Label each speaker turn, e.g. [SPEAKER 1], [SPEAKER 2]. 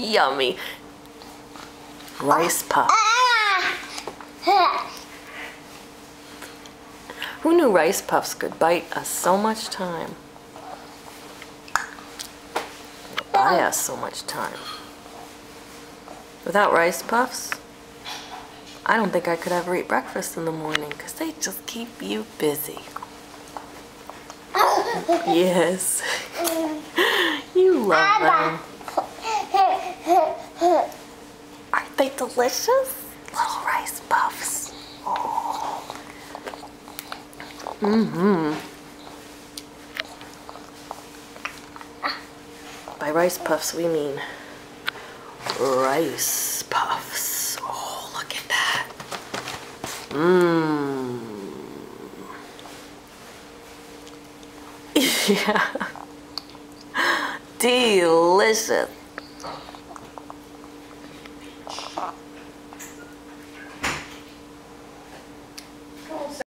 [SPEAKER 1] Yummy. Rice puff. Who knew rice puffs could bite us so much time? Buy us so much time. Without rice puffs, I don't think I could ever eat breakfast in the morning because they just keep you busy. Yes. You love them. Aren't they delicious? Little rice puffs. Oh. By rice puffs we mean rice puffs. Oh, look at that. Yeah. Delicious.